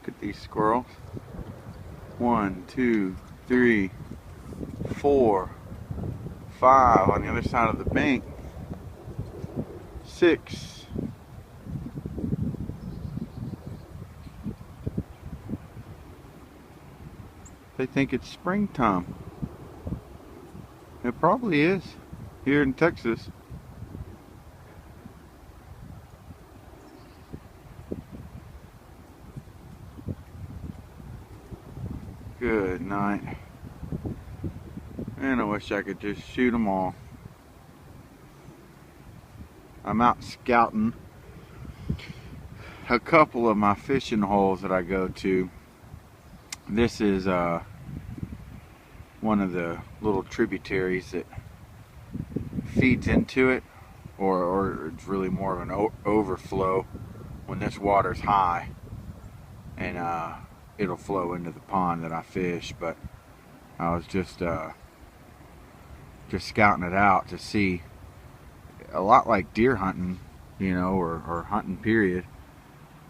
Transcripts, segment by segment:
Look at these squirrels. 1, 2, 3, 4, 5 on the other side of the bank. 6. They think it's springtime. It probably is here in Texas. Good night. And I wish I could just shoot them all. I'm out scouting a couple of my fishing holes that I go to. This is one of the little tributaries that feeds into it, or it's really more of an overflow when this water's high, and it'll flow into the pond that I fish. But I was just scouting it out to see, a lot like deer hunting, you know, or hunting period.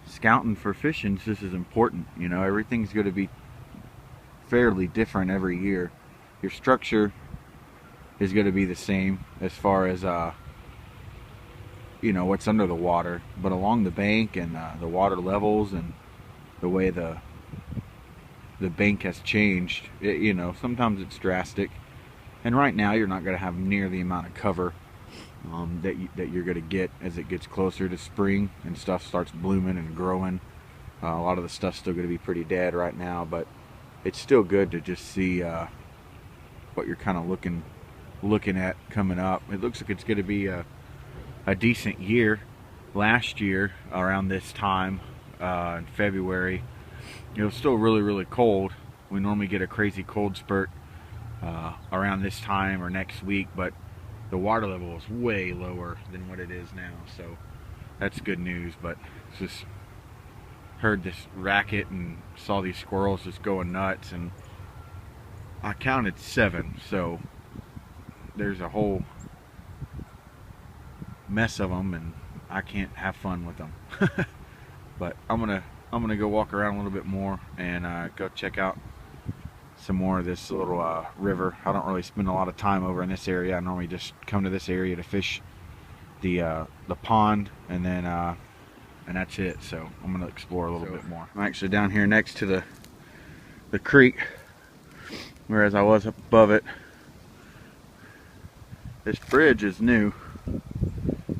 Scouting for fishing is just as important. You know, everything's going to be fairly different every year. Your structure is going to be the same as far as you know, what's under the water, but along the bank and the water levels and the way the bank has changed, you know, sometimes it's drastic. And right now you're not going to have near the amount of cover that you're going to get as it gets closer to spring and stuff starts blooming and growing. A lot of the stuff's still going to be pretty dead right now, but it's still good to just see what you're kind of looking at coming up. It looks like it's going to be a decent year. Last year around this time in February, it was still really cold. We normally get a crazy cold spurt around this time or next week, but the water level is way lower than what it is now, so that's good news. But just heard this racket and saw these squirrels just going nuts, and I counted 7, so there's a whole mess of them, and I can't have fun with them. But I'm gonna go walk around a little bit more and go check out some more of this little river. I don't really spend a lot of time over in this area. I normally just come to this area to fish the pond, and then and that's it. So I'm gonna explore a little bit more. I'm actually down here next to the creek, whereas I was up above it. This bridge is new.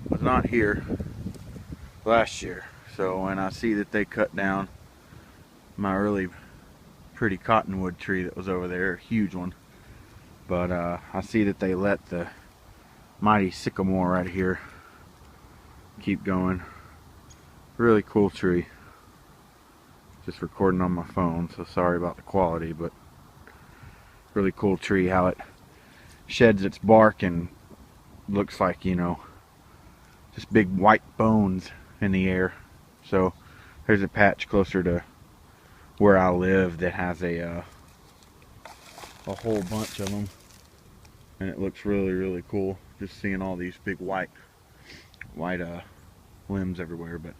Was not here last year. So when I see that they cut down my early pretty cottonwood tree that was over there, a huge one, but I see that they let the mighty sycamore right here keep going. Really cool tree. Just recording on my phone, so sorry about the quality, but really cool tree, how it sheds its bark and looks like, you know, just big white bones in the air. So there's a patch closer to where I live that has a whole bunch of them, and it looks really cool just seeing all these big white limbs everywhere. But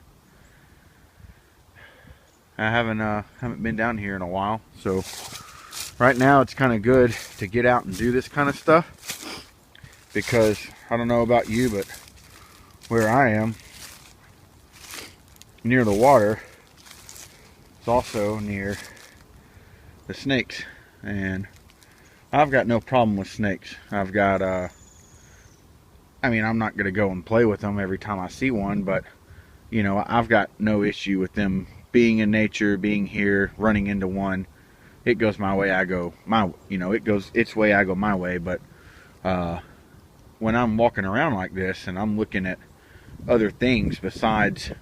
I haven't been down here in a while, so right now it's kind of good to get out and do this kind of stuff, because I don't know about you, but where I am near the water, it's also near the snakes, and I've got no problem with snakes. I've got I mean, I'm not gonna go and play with them every time I see one, but you know, I've got no issue with them being in nature, being here, running into one. It goes my way, I go my, you know, it goes its way, I go my way. But when I'm walking around like this and I'm looking at other things besides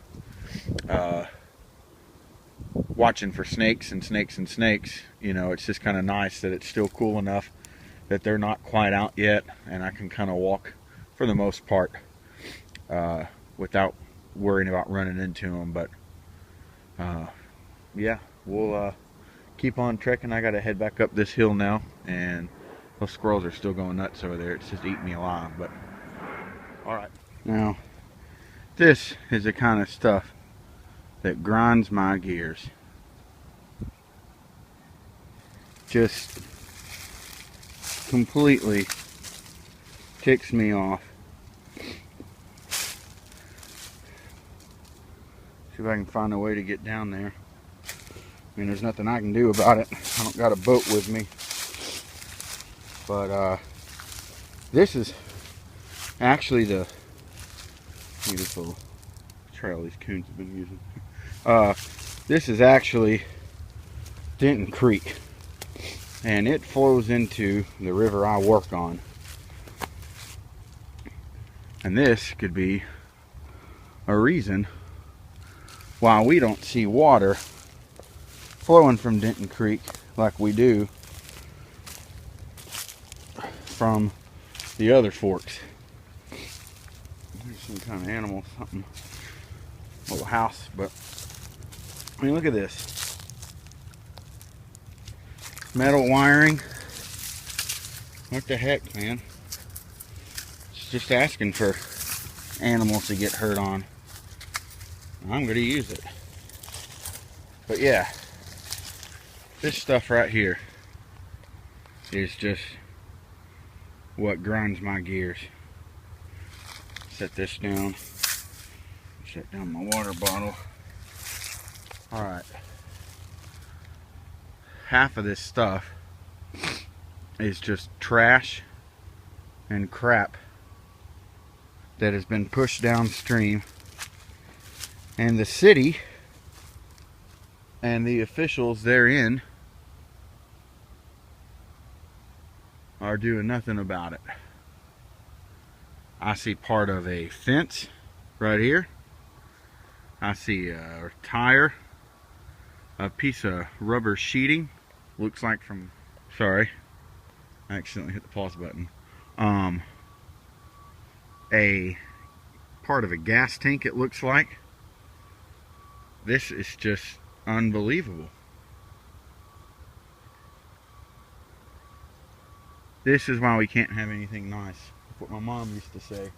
watching for snakes, you know, it's just kind of nice that it's still cool enough that they're not quite out yet, and I can kind of walk for the most part without worrying about running into them. But yeah, we'll keep on trekking. I gotta head back up this hill now, and those squirrels are still going nuts over there. It's just eating me alive. But all right, now this is the kind of stuff that grinds my gears. just completely ticks me off. See if I can find a way to get down there. I mean, there's nothing I can do about it. I don't got a boat with me. But this is actually the beautiful trail these coons have been using. This is actually Denton Creek, and it flows into the river I work on. And this could be a reason why we don't see water flowing from Denton Creek like we do from the other forks. There's some kind of animal, something, little house, but I mean, look at this. Metal wiring. What the heck, man? It's just asking for animals to get hurt on. I'm going to use it. But yeah, this stuff right here is just what grinds my gears. Set this down. Set down my water bottle. Alright. Half of this stuff is just trash and crap that has been pushed downstream. And the city and the officials therein are doing nothing about it. I see part of a fence right here. I see a tire, a piece of rubber sheeting, looks like from, sorry, I accidentally hit the pause button. A part of a gas tank, it looks like. This is just unbelievable. This is why we can't have anything nice. That's what my mom used to say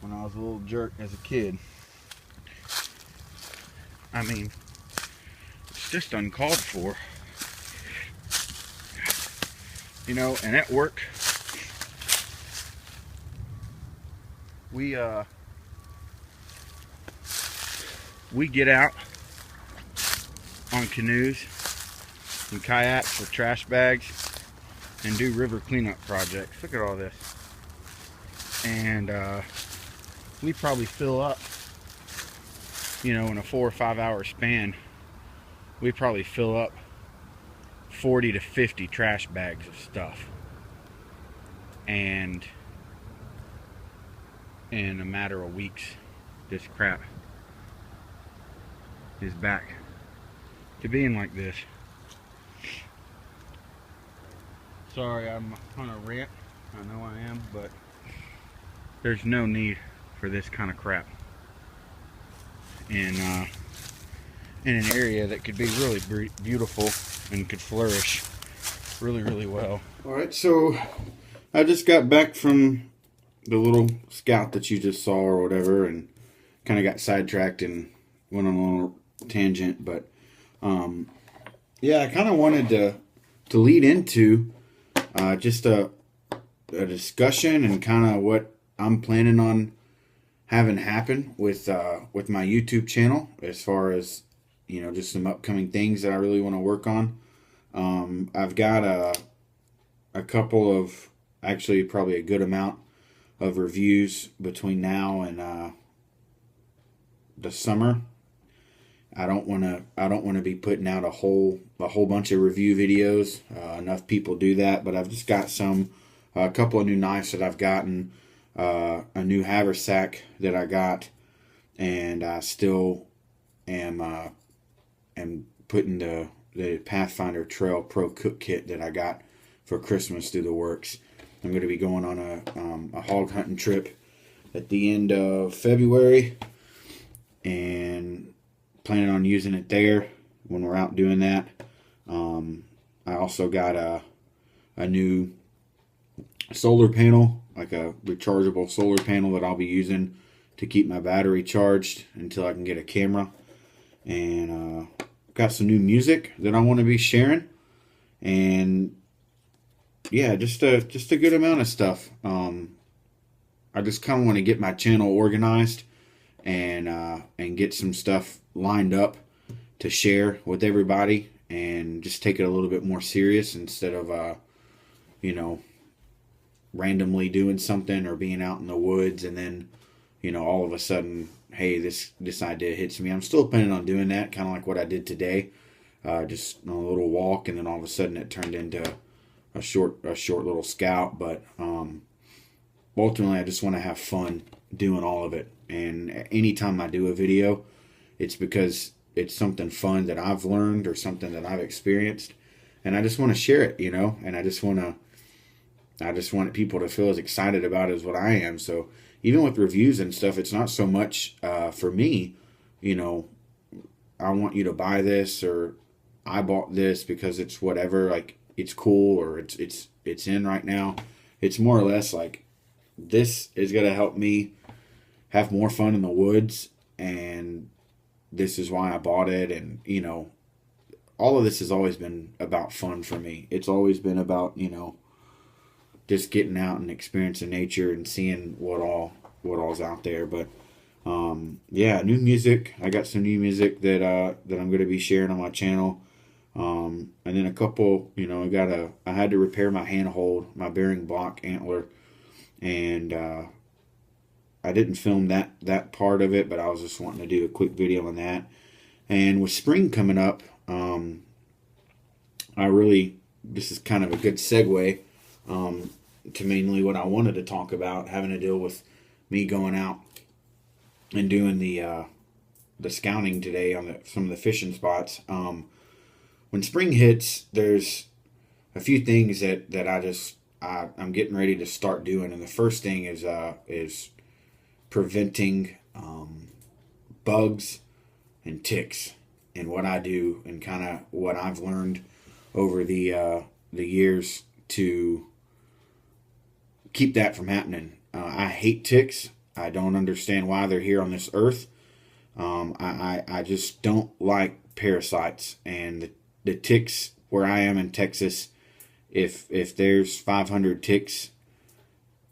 when I was a little jerk as a kid. I mean, it's just uncalled for. You know, and at work, we get out on canoes and kayaks with trash bags and do river cleanup projects. Look at all this. And we probably fill up, you know, in a 4 or 5 hour span, we probably fill up 40 to 50 trash bags of stuff. And in a matter of weeks, this crap is back to being like this. Sorry, I'm on a rant. I know I am, but there's no need for this kind of crap in an area that could be really beautiful and could flourish really, really well. All right, so I just got back from the little scout that you just saw or whatever, and kind of got sidetracked and went on a little tangent. But yeah, I kind of wanted to lead into just a discussion and kind of what I'm planning on having happen with my YouTube channel, as far as, you know, just some upcoming things that I really want to work on. I've got a couple of, actually probably a good amount of reviews between now and the summer. I don't want to be putting out a whole bunch of review videos. Enough people do that, but I've just got a couple of new knives that I've gotten, a new haversack that I got, and I still am putting the Pathfinder Trail Pro Cook Kit that I got for Christmas through the works. I'm going to be going on a hog hunting trip at the end of February, and planning on using it there when we're out doing that. I also got a new solar panel, like a rechargeable solar panel that I'll be using to keep my battery charged until I can get a camera. And got some new music that I want to be sharing. and yeah, just a good amount of stuff. I just kind of want to get my channel organized and get some stuff lined up to share with everybody, and just take it a little bit more serious instead of you know randomly doing something or being out in the woods and then all of a sudden, hey, this idea hits me. I'm still planning on doing that, kind of like what I did today, just a little walk, and then all of a sudden it turned into a short little scout. But ultimately, I just want to have fun doing all of it. And anytime I do a video, it's because it's something fun that I've learned or something that I've experienced, and I just want to share it, and I just want people to feel as excited about it as what I am. So even with reviews and stuff, it's not so much for me, you know, I want you to buy this, or I bought this because it's whatever, like it's cool, or it's in right now. It's more or less like, this is gonna help me have more fun in the woods, and this is why I bought it. And all of this has always been about fun for me. It's always been about just getting out and experiencing nature and seeing what all's out there. But yeah, new music. I got some new music that I'm going to be sharing on my channel. And then a couple, I had to repair my handhold, my bearing block antler, and I didn't film that part of it, but I was just wanting to do a quick video on that. And with spring coming up, this is kind of a good segue to mainly what I wanted to talk about, having to deal with me going out and doing the scouting today on some of the fishing spots. When spring hits, there's a few things that I'm getting ready to start doing, and the first thing is preventing bugs and ticks, and what I do and kind of what I've learned over the years to keep that from happening. I hate ticks. I don't understand why they're here on this earth. I just don't like parasites, and the ticks where I am in Texas. If there's 500 ticks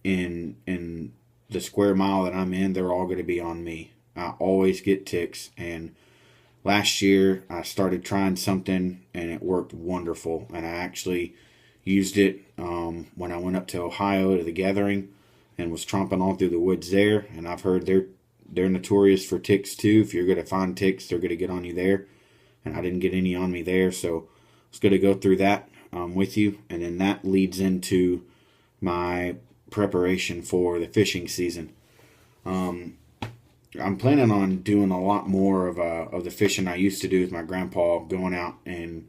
in the square mile that I'm in, they're all going to be on me. I always get ticks, and last year I started trying something and it worked wonderful, and I actually used it when I went up to Ohio to the gathering and was tromping all through the woods there. And I've heard they're notorious for ticks too. If you're going to find ticks, they're going to get on you there, and I didn't get any on me there. So I was going to go through that with you, and then that leads into my preparation for the fishing season. I'm planning on doing a lot more of the fishing I used to do with my grandpa, going out and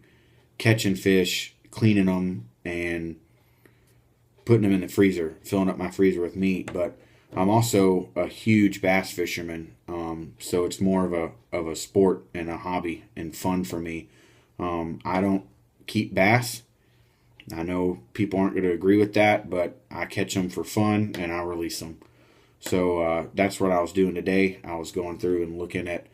catching fish, cleaning them, and putting them in the freezer, filling up my freezer with meat. But I'm also a huge bass fisherman, so it's more of a sport and a hobby and fun for me. I don't keep bass. I know people aren't going to agree with that, but I catch them for fun and I release them. So that's what I was doing today. I was going through and looking at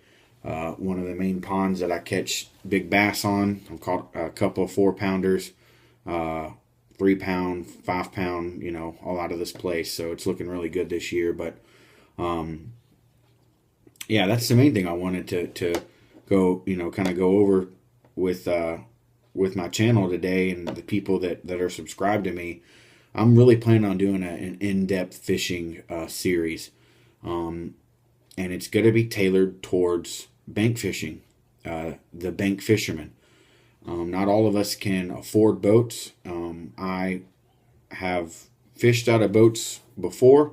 one of the main ponds that I catch big bass on. I've caught a couple of 4-pounders, 3-pound, 5-pound, all out of this place. So it's looking really good this year. But yeah, that's the main thing I wanted to go, kind of go over with my channel today and the people that are subscribed to me. I'm really planning on doing an in-depth fishing series, and it's going to be tailored towards bank fishing, the bank fisherman. Not all of us can afford boats. I have fished out of boats before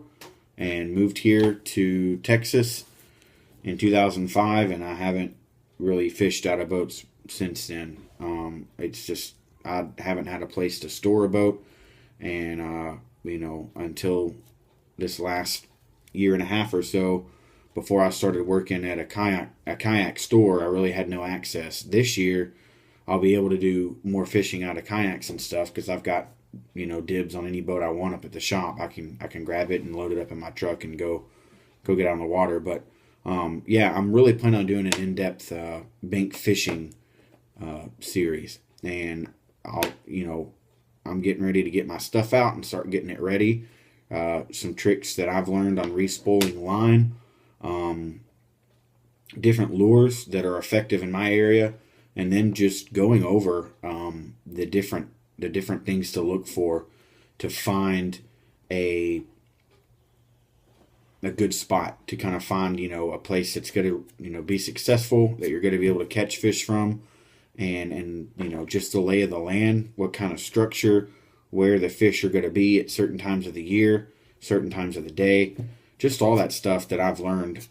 and moved here to Texas in 2005, and I haven't really fished out of boats since then. It's just I haven't had a place to store a boat, and until this last year and a half or so, before I started working at a kayak store, I really had no access. This year, I'll be able to do more fishing out of kayaks and stuff because I've got dibs on any boat I want up at the shop. I can grab it and load it up in my truck and go get out on the water. But yeah, I'm really planning on doing an in-depth bank fishing series, and I'm getting ready to get my stuff out and start getting it ready. Some tricks that I've learned on respooling line, different lures that are effective in my area, and then just going over the different things to look for to find a good spot, to kind of find a place that's going to be successful, that you're going to be able to catch fish from, and just the lay of the land, what kind of structure, where the fish are going to be at certain times of the year, certain times of the day, just all that stuff that I've learned.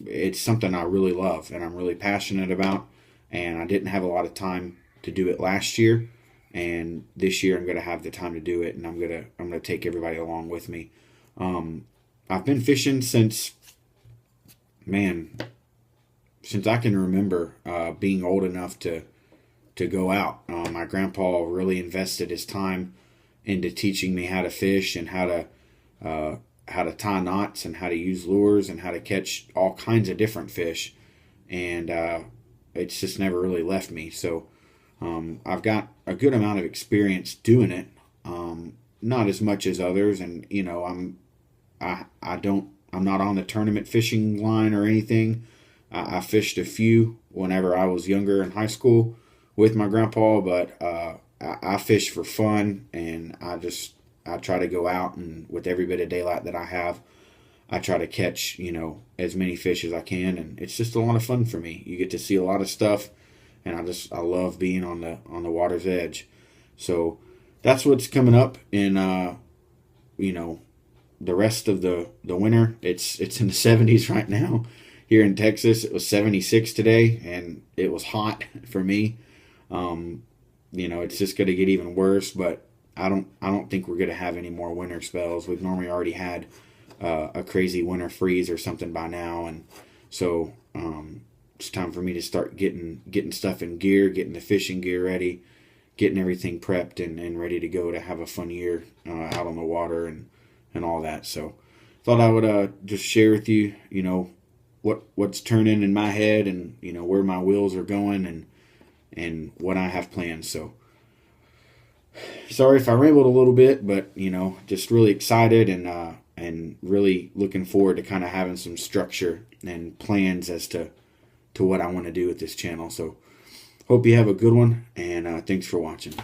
It's something I really love and I'm really passionate about, and I didn't have a lot of time to do it last year, and this year I'm going to have the time to do it, and I'm going to take everybody along with me. I've been fishing since I can remember, being old enough to go out. My grandpa really invested his time into teaching me how to fish and how to tie knots and how to use lures and how to catch all kinds of different fish, and it's just never really left me. So I've got a good amount of experience doing it, not as much as others, and I'm not on the tournament fishing line or anything. I fished a few whenever I was younger in high school with my grandpa, but I fish for fun, and I try to go out, and with every bit of daylight that I have, I try to catch as many fish as I can, and it's just a lot of fun for me. You get to see a lot of stuff, and I love being on the water's edge. So that's what's coming up in the rest of the winter. It's in the 70s right now here in Texas. It was 76 today, and it was hot for me. It's just going to get even worse, but I don't think we're going to have any more winter spells. We've normally already had a crazy winter freeze or something by now, and so it's time for me to start getting stuff in gear, getting the fishing gear ready, getting everything prepped and ready to go to have a fun year out on the water and all that. So thought I would just share with you, what's turning in my head, and where my wheels are going, and what I have planned. So sorry if I rambled a little bit, but just really excited and really looking forward to kind of having some structure and plans as to what I want to do with this channel. So hope you have a good one, and thanks for watching.